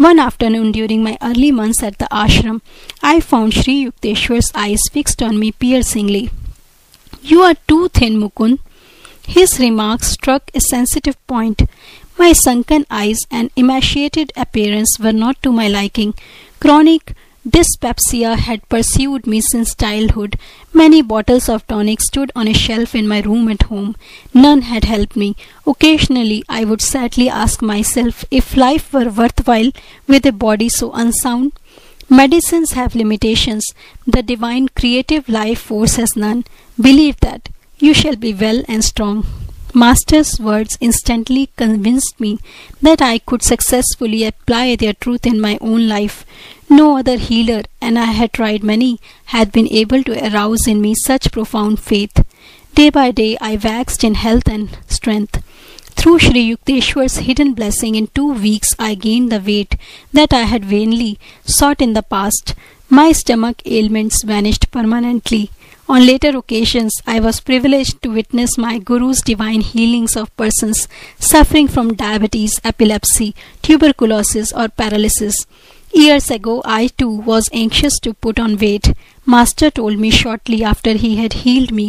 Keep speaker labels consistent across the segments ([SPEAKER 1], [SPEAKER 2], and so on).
[SPEAKER 1] One afternoon during my early months at the ashram, I found Shri Yukteswar's eyes fixed on me piercingly. "You are too thin, Mukund." His remarks struck a sensitive point. My sunken eyes and emaciated appearance were not to my liking. Chronic dyspepsia had pursued me since childhood. Many bottles of tonic stood on a shelf in my room at home. None had helped me. Occasionally I would sadly ask myself if life were worthwhile with a body so unsound. Medicines have limitations. The divine creative life force has none. Believe that. You shall be well and strong. Master's words instantly convinced me that I could successfully apply their truth in my own life. No other healer, and I had tried many, had been able to arouse in me such profound faith. Day by day I waxed in health and strength. Through Shri Yukteswar's hidden blessing, in 2 weeks I gained the weight that I had vainly sought in the past. My stomach ailments vanished permanently. On later occasions, I was privileged to witness my Guru's divine healings of persons suffering from diabetes, epilepsy, tuberculosis or paralysis. Years ago, I too was anxious to put on weight. Master told me shortly after he had healed me.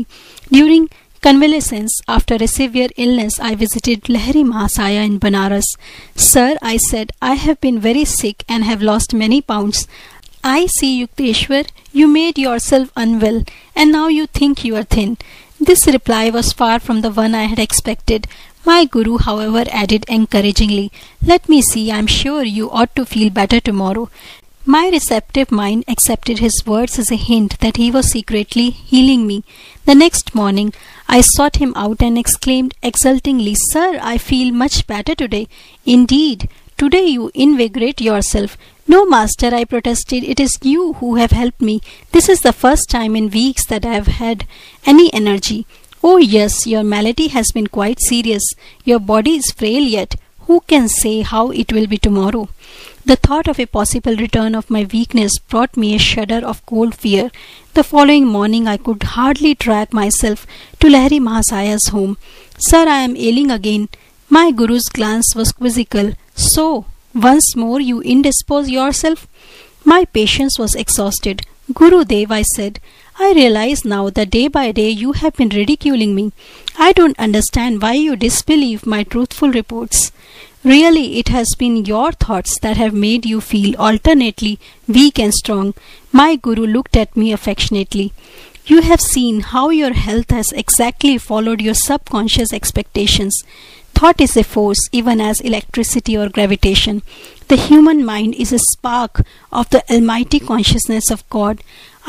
[SPEAKER 1] During convalescence, after a severe illness, I visited Lahiri Mahasaya in Banaras. "Sir," I said, "I have been very sick and have lost many pounds. I see, Yukteswar, you made yourself unwell, and now you think you are thin." This reply was far from the one I had expected. My Guru, however, added encouragingly, "Let me see, I am sure you ought to feel better tomorrow." My receptive mind accepted his words as a hint that he was secretly healing me. The next morning, I sought him out and exclaimed exultingly, "Sir, I feel much better today." "Indeed, today you invigorate yourself." "No, Master," I protested, "it is you who have helped me. This is the first time in weeks that I have had any energy." "Oh yes, your malady has been quite serious. Your body is frail yet. Who can say how it will be tomorrow?" The thought of a possible return of my weakness brought me a shudder of cold fear. The following morning I could hardly drag myself to Lahiri Mahasaya's home. "Sir, I am ailing again." My Guru's glance was quizzical. "So, once more you indispose yourself?" My patience was exhausted. "Gurudev," I said, "I realize now that day by day you have been ridiculing me. I don't understand why you disbelieve my truthful reports. Really, it has been your thoughts that have made you feel alternately weak and strong." My Guru looked at me affectionately. "You have seen how your health has exactly followed your subconscious expectations. Thought is a force, even as electricity or gravitation. The human mind is a spark of the almighty consciousness of God.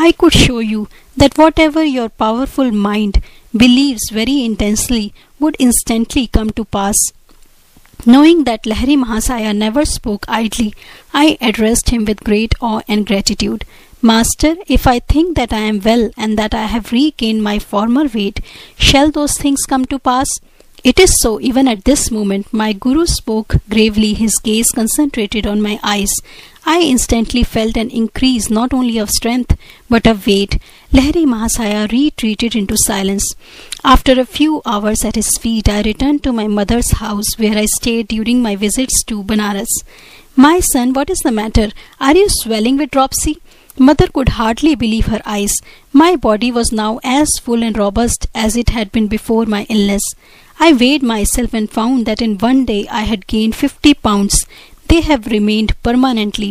[SPEAKER 1] I could show you that whatever your powerful mind believes very intensely would instantly come to pass." Knowing that Lahiri Mahasaya never spoke idly, I addressed him with great awe and gratitude. "Master, if I think that I am well and that I have regained my former weight, shall those things come to pass?" "It is so even at this moment." My Guru spoke gravely, his gaze concentrated on my eyes. I instantly felt an increase not only of strength but of weight. Lahiri Mahasaya retreated into silence. After a few hours at his feet, I returned to my mother's house, where I stayed during my visits to Banaras. "My son, what is the matter? Are you swelling with dropsy?" Mother could hardly believe her eyes. My body was now as full and robust as it had been before my illness. I weighed myself and found that in one day I had gained 50 pounds. They have remained permanently.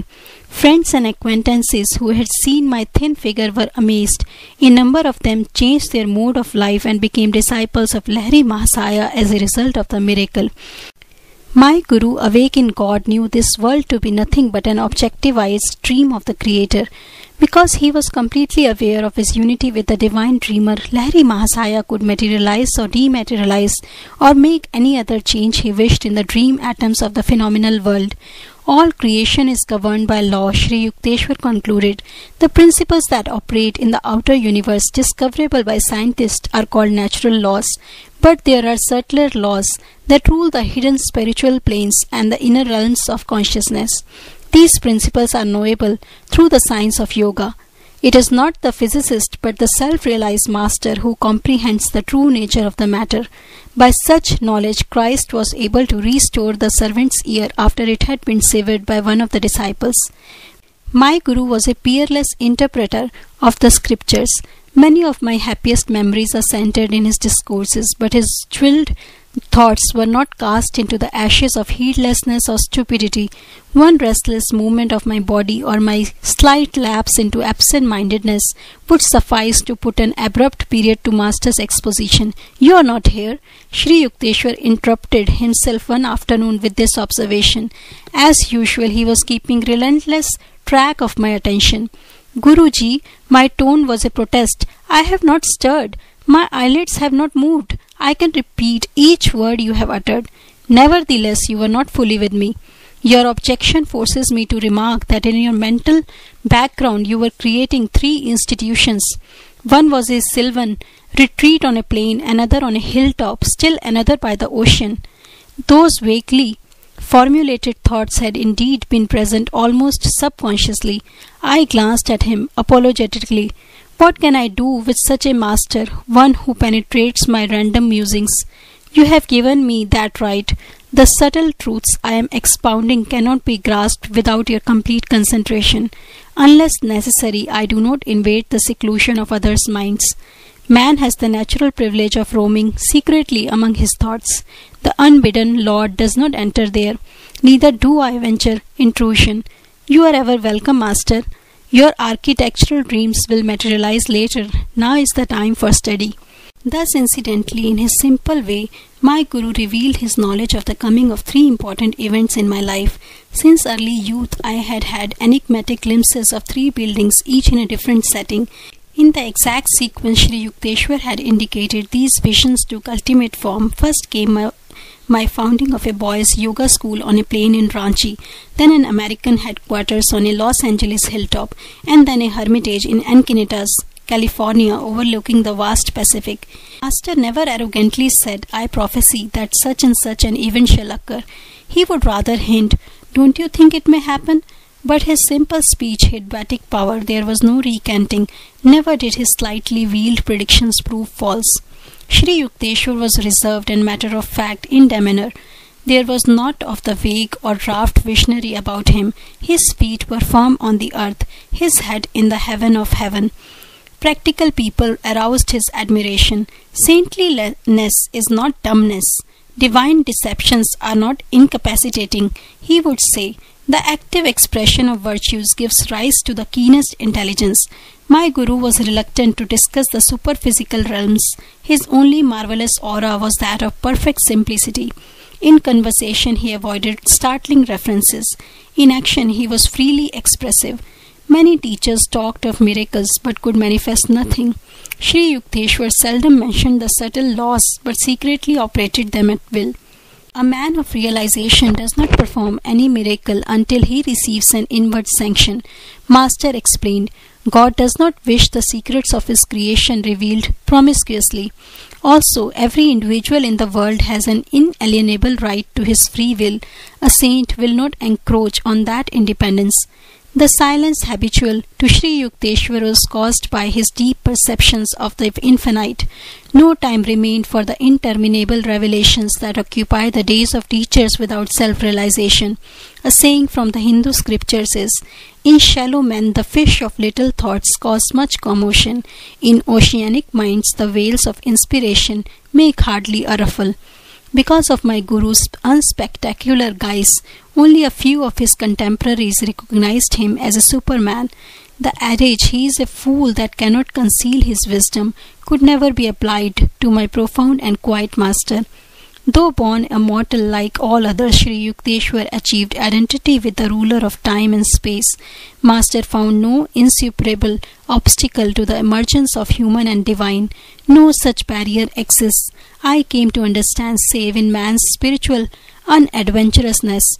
[SPEAKER 1] Friends and acquaintances who had seen my thin figure were amazed. A number of them changed their mode of life and became disciples of Lahiri Mahasaya as a result of the miracle. My Guru, awake in God, knew this world to be nothing but an objectivized dream of the Creator. Because he was completely aware of his unity with the divine dreamer, Lahiri Mahasaya could materialize or dematerialize or make any other change he wished in the dream atoms of the phenomenal world. All creation is governed by law, Shri Yukteswar concluded. The principles that operate in the outer universe, discoverable by scientists, are called natural laws. But there are subtler laws that rule the hidden spiritual planes and the inner realms of consciousness. These principles are knowable through the science of yoga. It is not the physicist but the self-realized master who comprehends the true nature of the matter. By such knowledge, Christ was able to restore the servant's ear after it had been severed by one of the disciples. My Guru was a peerless interpreter of the scriptures. Many of my happiest memories are centered in his discourses, but his chilled thoughts were not cast into the ashes of heedlessness or stupidity. One restless movement of my body or my slight lapse into absent-mindedness would suffice to put an abrupt period to Master's exposition. "You are not here." Shri Yukteswar interrupted himself one afternoon with this observation. As usual, he was keeping relentless track of my attention. "Guruji," my tone was a protest, "I have not stirred. My eyelids have not moved. I can repeat each word you have uttered. Nevertheless, you were not fully with me. Your objection forces me to remark that in your mental background you were creating 3 institutions. One was a sylvan retreat on a plain, another on a hilltop, still another by the ocean." Those vaguely formulated thoughts had indeed been present almost subconsciously. I glanced at him apologetically. What can I do with such a master, one who penetrates my random musings? You have given me that right. The subtle truths I am expounding cannot be grasped without your complete concentration. Unless necessary, I do not invade the seclusion of others' minds. Man has the natural privilege of roaming secretly among his thoughts. The unbidden Lord does not enter there. Neither do I venture intrusion. You are ever welcome, Master. Your architectural dreams will materialize later. Now is the time for study. Thus, incidentally, in his simple way, my Guru revealed his knowledge of the coming of 3 important events in my life. Since early youth, I had had enigmatic glimpses of 3 buildings, each in a different setting. In the exact sequence Shri Yukteswar had indicated, these visions took ultimate form. First came my founding of a boys' yoga school on a plain in Ranchi, then an American headquarters on a Los Angeles hilltop, and then a hermitage in Encinitas, California, overlooking the vast Pacific. Master never arrogantly said, "I prophesy that such and such an event shall occur." He would rather hint, "Don't you think it may happen?" But his simple speech had batic power. There was no recanting. Never did his slightly veiled predictions prove false. Shri Yukteswar was reserved and matter-of-fact in demeanor. There was naught of the vague or daft visionary about him. His feet were firm on the earth, his head in the heaven of heaven. Practical people aroused his admiration. Saintliness is not dumbness. Divine deceptions are not incapacitating, he would say. The active expression of virtues gives rise to the keenest intelligence. My Guru was reluctant to discuss the superphysical realms. His only marvelous aura was that of perfect simplicity. In conversation he avoided startling references. In action he was freely expressive. Many teachers talked of miracles but could manifest nothing. Shri Yukteswar seldom mentioned the subtle laws but secretly operated them at will. A man of realization does not perform any miracle until he receives an inward sanction. Master explained, God does not wish the secrets of his creation revealed promiscuously. Also, every individual in the world has an inalienable right to his free will. A saint will not encroach on that independence. The silence habitual to Shri Yukteswar was caused by his deep perceptions of the infinite. No time remained for the interminable revelations that occupy the days of teachers without self-realization. A saying from the Hindu scriptures is, "In shallow men the fish of little thoughts cause much commotion. In oceanic minds the whales of inspiration make hardly a ruffle." Because of my Guru's unspectacular guise, only a few of his contemporaries recognized him as a superman. The adage, "He is a fool that cannot conceal his wisdom," could never be applied to my profound and quiet master. Though born a mortal like all others, Shri Yukteswar achieved identity with the ruler of time and space. Master found no insuperable obstacle to the emergence of human and divine. No such barrier exists, I came to understand, save in man's spiritual unadventurousness.